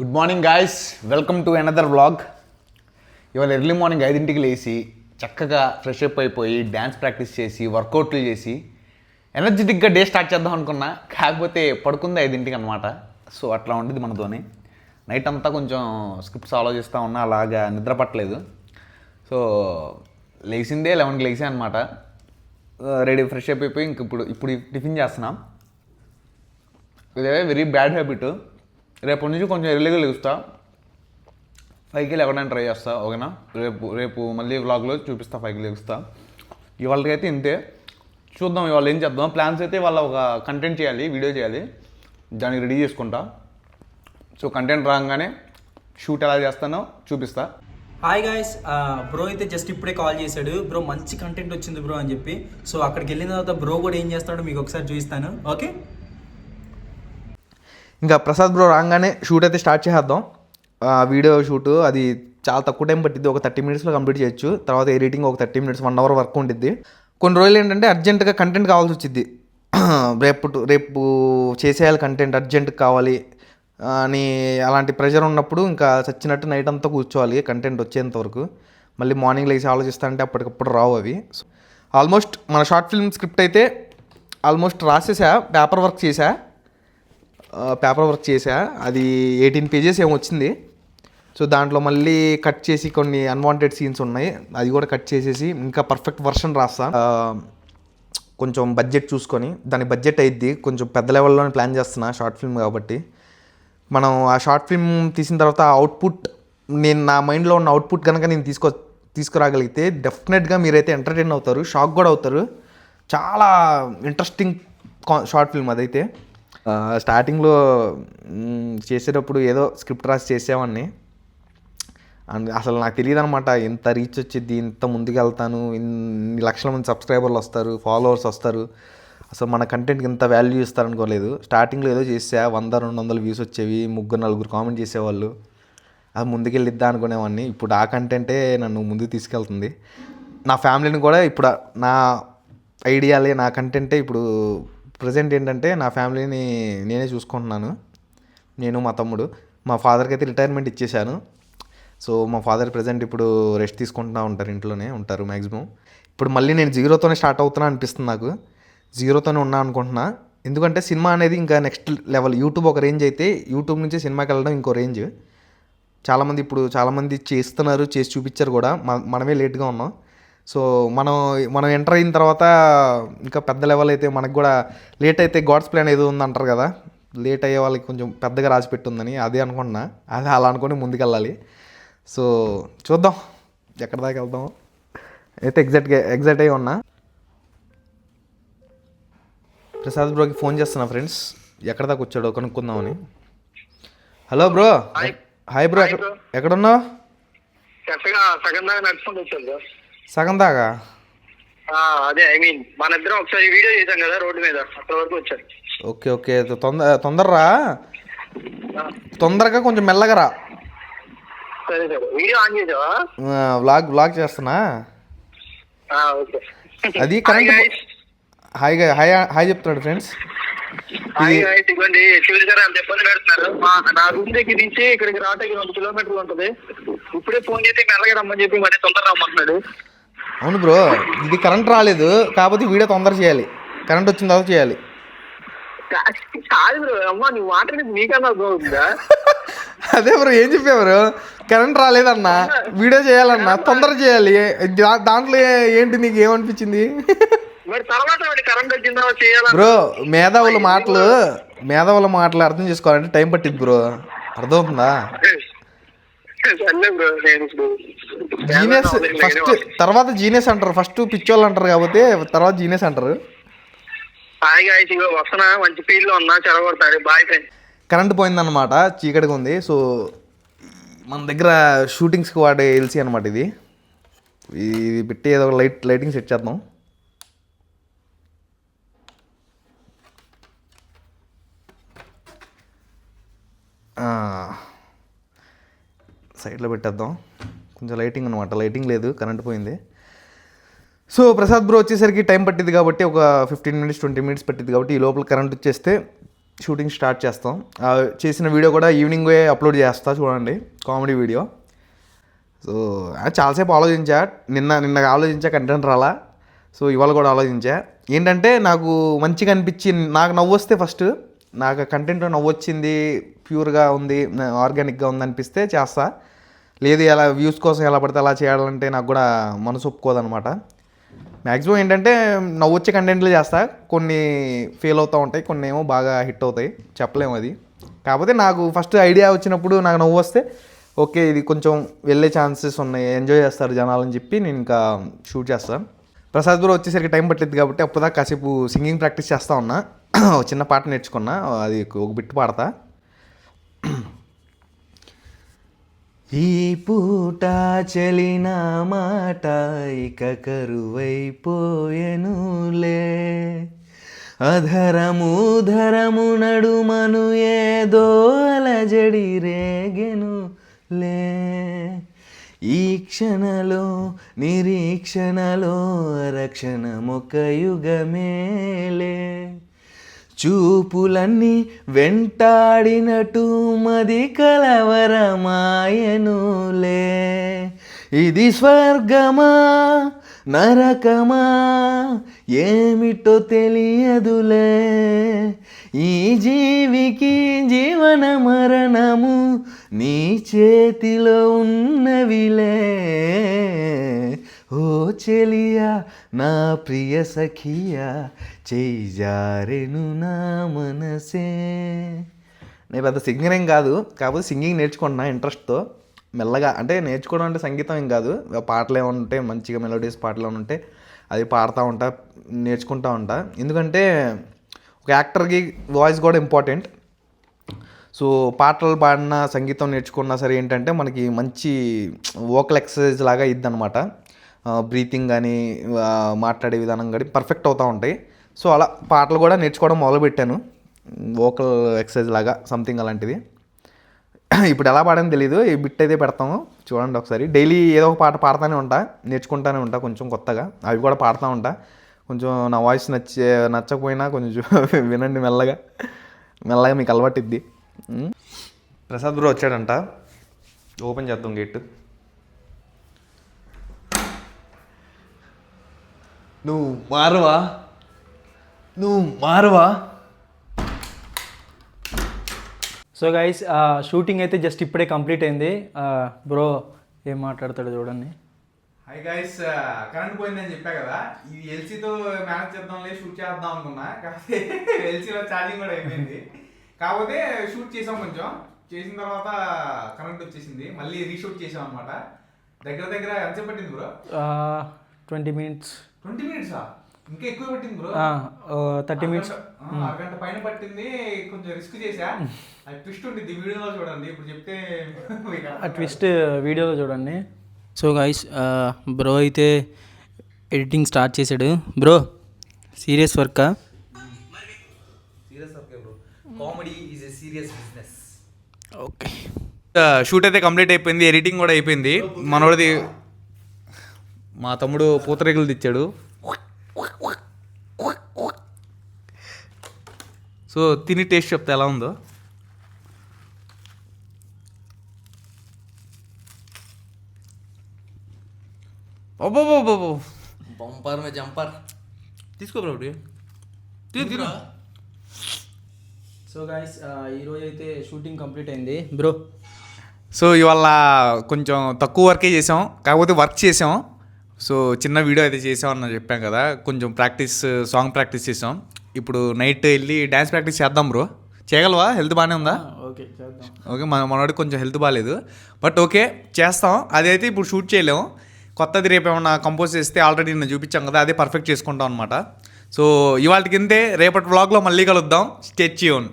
Good morning guys, welcome to another vlog. ఇవాళ early morning 5ంటికి లేచి చక్కగా ఫ్రెష్ అప్ అయిపోయి డ్యాన్స్ ప్రాక్టీస్ చేసి వర్కౌట్లు చేసి ఎనర్జెటిక్గా డే స్టార్ట్ చేద్దాం అనుకున్నా. కాకపోతే పడుకుంది 5ంటికి అనమాట. సో అట్లా ఉండేది మనతోని. నైట్ అంతా కొంచెం స్క్రిప్ట్స్ ఆలోచిస్తూ ఉన్నా, అలాగా నిద్ర పట్టలేదు. సో లేచిందే 11కి లేచా అనమాట. రెడీ ఫ్రెష్ అప్ అయిపోయి ఇంక ఇప్పుడు టిఫిన్ చేస్తున్నాం. ఇదే వెరీ బ్యాడ్ హ్యాబిట్. రేపటి నుంచి కొంచెం ఎర్లీగా లేస్తా, 5కి లేవడానికి ట్రై చేస్తా. ఓకేనా? రేపు మళ్ళీ వ్లాగ్లో చూపిస్తా 5కి లేస్తా. ఇవాళకైతే ఇంతే. చూద్దాం ఇవాళ ఏం చేద్దాం. ప్లాన్స్ అయితే వాళ్ళ ఒక కంటెంట్ చేయాలి, వీడియో చేయాలి, దానికి రెడీ చేసుకుంటా. సో కంటెంట్ రాగానే షూట్ ఎలా చేస్తానో చూపిస్తా. హాయ్ గాయస్, బ్రో అయితే జస్ట్ ఇప్పుడే కాల్ చేశాడు. బ్రో మంచి కంటెంట్ వచ్చింది బ్రో అని చెప్పి. సో అక్కడికి వెళ్ళిన తర్వాత బ్రో కూడా ఏం చేస్తాడో మీకు ఒకసారి చూపిస్తాను. ఓకే, ఇంకా ప్రసాద్ బ్రో రాగానే షూట్ అయితే స్టార్ట్ చేసేద్దాం. వీడియో షూట్ అది చాలా తక్కువ టైం పట్టిద్ది, ఒక 30 మినిట్స్లో కంప్లీట్ చేయొచ్చు. తర్వాత ఎడిటింగ్ ఒక 30 మినిట్స్, 1 అవర్ వర్క్ ఉంటుంది. కొన్ని రోజులు ఏంటంటే అర్జెంటుగా కంటెంట్ కావాల్సి వచ్చింది. రేపు చేసేయాలి, కంటెంట్ అర్జెంట్గా కావాలి అని అలాంటి ప్రెషర్ ఉన్నప్పుడు ఇంకా చచ్చినట్టు నైట్ అంతా కూర్చోవాలి కంటెంట్ వచ్చేంత వరకు. మళ్ళీ మార్నింగ్ లేచి ఆలోచిస్తా అంటే అప్పటికప్పుడు రావు అవి. ఆల్మోస్ట్ మన షార్ట్ ఫిల్మ్ స్క్రిప్ట్ అయితే ఆల్మోస్ట్ రాసేసా, పేపర్ వర్క్ చేసా. అది 18 పేజెస్ ఏమో వచ్చింది. సో దాంట్లో మళ్ళీ కట్ చేసి కొన్ని అన్వాంటెడ్ సీన్స్ ఉన్నాయి, అది కూడా కట్ చేసేసి ఇంకా పర్ఫెక్ట్ వర్షన్ రాస్తా. కొంచెం బడ్జెట్ చూసుకొని, దాని బడ్జెట్ అయ్యిద్ది, కొంచెం పెద్ద లెవెల్లోనే ప్లాన్ చేస్తున్నా షార్ట్ ఫిల్మ్ కాబట్టి. మనం ఆ షార్ట్ ఫిల్మ్ తీసిన తర్వాత ఆ అవుట్పుట్, నేను నా మైండ్లో ఉన్న అవుట్పుట్ కనుక నేను తీసుకురాగలిగితే డెఫినెట్గా మీరైతే ఎంటర్టైన్ అవుతారు, షాక్ కూడా అవుతారు. చాలా ఇంట్రెస్టింగ్ షార్ట్ ఫిల్మ్ అదైతే. స్టార్టింగ్లో చేసేటప్పుడు ఏదో స్క్రిప్ట్ రాసి చేసేవాడిని. అసలు నాకు తెలియదు అనమాట ఇంత రీచ్ వచ్చింది, ఇంత ముందుకు వెళ్తాను, ఇన్ని లక్షల మంది సబ్స్క్రైబర్లు వస్తారు, ఫాలోవర్స్ వస్తారు, అసలు మన కంటెంట్కి ఇంత వాల్యూ ఇస్తారనుకోలేదు. స్టార్టింగ్లో ఏదో చేసా, 100-200 వ్యూస్ వచ్చేవి, 3-4 కామెంట్ చేసేవాళ్ళు, అది ముందుకెళ్ళిద్దా అనుకునేవాడిని. ఇప్పుడు ఆ కంటెంటే నన్ను ముందుకు తీసుకెళ్తుంది. నా ఫ్యామిలీని కూడా ఇప్పుడు నా ఐడియాలే, నా కంటెంటే ఇప్పుడు ప్రజెంట్ ఏంటంటే నా ఫ్యామిలీని నేనే చూసుకుంటున్నాను. నేను, మా తమ్ముడు. మా ఫాదర్కి అయితే రిటైర్మెంట్ ఇచ్చేసాను. సో మా ఫాదర్ ప్రజెంట్ ఇప్పుడు రెస్ట్ తీసుకుంటూ ఉంటారు, ఇంట్లోనే ఉంటారు మ్యాక్సిమం. ఇప్పుడు మళ్ళీ నేను జీరోతోనే స్టార్ట్ అవుతున్నా అనిపిస్తుంది నాకు. జీరోతోనే ఉన్నా అనుకుంటున్నా. ఎందుకంటే సినిమా అనేది ఇంకా నెక్స్ట్ లెవెల్. యూట్యూబ్ ఒక రేంజ్ అయితే, యూట్యూబ్ నుంచి సినిమాకి వెళ్ళడం ఇంకో రేంజ్. చాలామంది చేస్తున్నారు, చేసి చూపించారు కూడా. మనమే లేట్గా ఉన్నాం. సో మనం ఎంటర్ అయిన తర్వాత ఇంకా పెద్ద లెవెల్ అయితే, మనకు కూడా లేట్ అయితే గాడ్స్ ప్లాన్ ఏదో ఉందంటారు కదా, లేట్ అయ్యే వాళ్ళకి కొంచెం పెద్దగా రాసి పెట్టుందని అదే అనుకుంటున్నా. అదే అలా అనుకుని ముందుకెళ్ళాలి. సో చూద్దాం ఎక్కడి దాకా వెళ్దాం అయితే. ఎగ్జైట్ అయ్యి ఉన్నా. ప్రసాద్ బ్రోకి ఫోన్ చేస్తున్నా ఫ్రెండ్స్, ఎక్కడ దాకా వచ్చాడో కనుక్కుందామని. Hello bro. హాయ్ బ్రో, ఎక్కడున్నావు? సగం దాకా? అదే ఐ మీన్ మన ఇద్దరం ఒకసారి వీడియో చేశాం కదా రోడ్డు మీద, అక్కడ వరకు వచ్చారు. ఓకే, తొందరరా, తొందరగా కొంచెం మెల్లగా రా. సరే వీడియో ఆన్ చేసావా? వ్లాగ్ చేస్తున్నా. ఓకే. అది కరెంట్. హాయ్ చెప్తున్నాడు ఫ్రెండ్స్. ఇవ్వండి, చూసారా అంత ఇబ్బంది పెడుతున్నారు. నా రూమ్ దగ్గర నుంచి ఇక్కడికి రావడానికి 2 కిలోమీటర్లు ఉంటుంది. ఇప్పుడే ఫోన్ చేసి మెల్లగా రమ్మని చెప్పి మరి తొందర రమ్మంటున్నాడు. అవును బ్రో, ఇది కరెంట్ రాలేదు, కాకపోతే వీడియో తొందర చేయాలి, కరెంట్ వచ్చిన తర్వాత చేయాలి. కాదు బ్రో, అమ్మా నువ్వు మాట్లాడేది నీకన్నా బాగుందా? అదే బ్రో, ఏం చెప్పేవారు? కరెంట్ రాలేదన్నా, వీడియో చేయాలన్నా, తొందర చేయాలి. దాంట్లో ఏంటి నీకు ఏమనిపించింది? మరి తర్వాత కరెంట్ వచ్చిందా చేయాలి బ్రో. మేధావుల మాటలు అర్థం చేసుకోవాలంటే టైం పట్టింది బ్రో, అర్థమవుతుందా? జీనియస్ ఫస్ట్, తర్వాత జీనియస్ అంటారు. ఫస్ట్ పిచ్చోళ్ళు అంటారు, కాబట్టి తర్వాత జీనియస్ అంటారు. వస్తున్నా, మంచి ఫీల్డ్ లో ఉన్నా, చెరగొడతాడు. Boy friend. కరెంట్ పోయిందన్నమాట, చీకటిగా ఉంది. సో మన దగ్గర షూటింగ్స్కి వాడే ఎల్సీ అనమాట ఇది పెట్టి ఏదో లైటింగ్ సెట్ చేద్దాం. సైడ్లో పెట్టేద్దాం. కొంచెం లైటింగ్ అనమాట, లైటింగ్ లేదు, కరెంట్ పోయింది. సో ప్రసాద్ బ్రో వచ్చేసరికి టైం పట్టింది కాబట్టి ఒక 15-20 మినిట్స్ పట్టింది కాబట్టి ఈ లోపల కరెంట్ వచ్చేస్తే షూటింగ్ స్టార్ట్ చేస్తాం. చేసిన వీడియో కూడా ఈవినింగే అప్లోడ్ చేస్తా, చూడండి, కామెడీ వీడియో. సో చాలాసేపు ఆలోచించా, నిన్న ఆలోచించా, కంటెంట్ రాలా. సో ఇవాళ కూడా ఆలోచించా. ఏంటంటే నాకు మంచిగా అనిపించి, నాకు నవ్వు వస్తే ఫస్ట్, నాకు కంటెంట్ నవ్వు వచ్చింది, ప్యూర్గా ఉంది, ఆర్గానిక్గా ఉంది అనిపిస్తే చేస్తా. లేదు ఎలా వ్యూస్ కోసం ఎలా పడితే అలా చేయాలంటే నాకు కూడా మనసు ఒప్పుకోదనమాట. మ్యాక్సిమం ఏంటంటే నవ్వు వచ్చే కంటెంట్లు చేస్తా. కొన్ని ఫెయిల్ అవుతూ ఉంటాయి, కొన్ని ఏమో బాగా హిట్ అవుతాయి, చెప్పలేము అది. కాకపోతే నాకు ఫస్ట్ ఐడియా వచ్చినప్పుడు నాకు నవ్వు వస్తే ఓకే ఇది కొంచెం వెళ్ళే ఛాన్సెస్ ఉన్నాయి, ఎంజాయ్ చేస్తారు జనాలని చెప్పి నేను ఇంకా షూట్ చేస్తాను. ప్రసాద్ బ్రో వచ్చేసరికి టైం పట్టింది కాబట్టి అప్పుడుదాకా కాసేపు సింగింగ్ ప్రాక్టీస్ చేస్తూ ఉన్నా. చిన్న పాట నేర్చుకున్నా, అది ఒక బిట్టు పాడతా. ఈ పూట చెలిన మాట ఇక కరువైపోయెనులే, అధరము ధరము నడుమను ఏదో అలజడి రేగెనులే, ఈ క్షణలో నిరీక్షణలో రక్షణమొక యుగమేలే, చూపులన్నీ వెంటాడినట్టు మది కలవరమాయనులే, ఇది స్వర్గమా నరకమా ఏమిటో తెలియదులే, ఈ జీవికి జీవన మరణము నీ చేతిలో ఉన్నవిలే, ఓ చెలియా నా ప్రియ సఖియా చేయి జారెను నా మనసే. నేను పెద్ద సింగర్ ఏం కాదు, కాకపోతే సింగింగ్ నేర్చుకుంటున్నా ఇంట్రెస్ట్తో మెల్లగా. అంటే నేర్చుకోవడం అంటే సంగీతం ఏం కాదు, పాటలు ఏమైనా ఉంటే మంచిగా మెలోడియస్ పాటలు ఏమైనా ఉంటే అది పాడుతూ ఉంటా, నేర్చుకుంటూ ఉంటా. ఎందుకంటే ఒక యాక్టర్కి వాయిస్ కూడా ఇంపార్టెంట్. సో పాటలు పాడినా సంగీతం నేర్చుకున్నా సరే ఏంటంటే మనకి మంచి వోకల్ ఎక్సర్సైజ్ లాగా ఇద్ది అనమాట. బ్రీతింగ్ కానీ మాట్లాడే విధానం కానీ పర్ఫెక్ట్ అవుతూ ఉంటాయి. సో అలా పాటలు కూడా నేర్చుకోవడం మొదలుపెట్టాను, వోకల్ ఎక్సర్సైజ్ లాగా సంథింగ్ అలాంటిది. ఇప్పుడు ఎలా పాడని తెలీదు, ఈ బిట్ అయితే పెడతాము చూడండి ఒకసారి. డైలీ ఏదో ఒక పాట పాడుతూనే ఉంటా, నేర్చుకుంటూనే ఉంటా కొంచెం కొత్తగా, అవి కూడా పాడుతూ ఉంటా. కొంచెం నా వాయిస్ నచ్చకపోయినా కొంచెం వినండి మెల్లగా మెల్లగా, మీకు అలవాటిద్ది. ప్రసాద్ బ్రో వచ్చాడంట, ఓపెన్ చేద్దాం గేట్. నువ్వు మారవా. సో గైస్ షూటింగ్ అయితే జస్ట్ ఇప్పుడే కంప్లీట్ అయింది. బ్రో ఏం మాట్లాడతాడు చూడండి. హై గైస్, కరెంట్ పోయిందని చెప్పా కదా, ఇది ఎల్సీతో మేనేజ్ చేద్దాంలే, షూట్ చేద్దాం అనుకున్నా. కాకపోతే ఎల్సీలో ఛార్జింగ్ కూడా అయిపోయింది. కాకపోతే షూట్ చేసాం, కొంచెం చేసిన తర్వాత కరెంట్ వచ్చేసింది, మళ్ళీ రీషూట్ చేసాం అనమాట. దగ్గర ఎంతసేపు పట్టింది బ్రో? 20 minutes. 20 minutes ఇంకా ఎక్కువ పట్టింది బ్రో. 30 minutes. అరగంట పైన పట్టింది. కొంచెం రిస్క్ చేసా. అది ట్విస్ట్ ఉంటుంది వీడియోలో చూడండి, ఇప్పుడు చెప్తే ఆ ట్విస్ట్ వీడియోలో చూడండి. సో గైస్ బ్రో అయితే ఎడిటింగ్ స్టార్ట్ చేశాడు. బ్రో సీరియస్ వర్కా? Serious work bro, comedy is a serious business. Okay, shoot అయితే కంప్లీట్ అయిపోయింది, ఎడిటింగ్ కూడా అయిపోయింది. మనోడిది మా తమ్ముడు పూతరేకులు తెచ్చాడు. సో తిని టేస్ట్ చెప్తే ఎలా ఉందో. బంపర్ మే జంపర్. తీసుకో బ్రో, తిను. సో గైస్ ఈరోజు అయితే షూటింగ్ కంప్లీట్ అయింది బ్రో. సో ఇవాళ కొంచెం తక్కువ వర్కే చేసాం, కాకపోతే వర్క్ చేసాం. సో చిన్న వీడియో అయితే చేసాం అన్న చెప్పాం కదా, కొంచెం సాంగ్ ప్రాక్టీస్ చేసాం. ఇప్పుడు నైట్ వెళ్ళి డ్యాన్స్ ప్రాక్టీస్ చేద్దాం బ్రో. చేయగలవా? హెల్త్ బాగానే ఉందా? ఓకే చేద్దాం. ఓకే, మనవాడికి కొంచెం హెల్త్ బాగాలేదు, బట్ ఓకే చేస్తాం. అదైతే ఇప్పుడు షూట్ చేయలేము, కొత్తది రేపు ఏమన్నా కంపోజ్ చేస్తే ఆల్రెడీ నేను చూపించాం కదా, అదే పర్ఫెక్ట్ చేసుకుంటాం అనమాట. సో ఇవాళకి ఇంతే, రేపటి వ్లాగ్లో మళ్ళీ కలుద్దాం. Stay tune.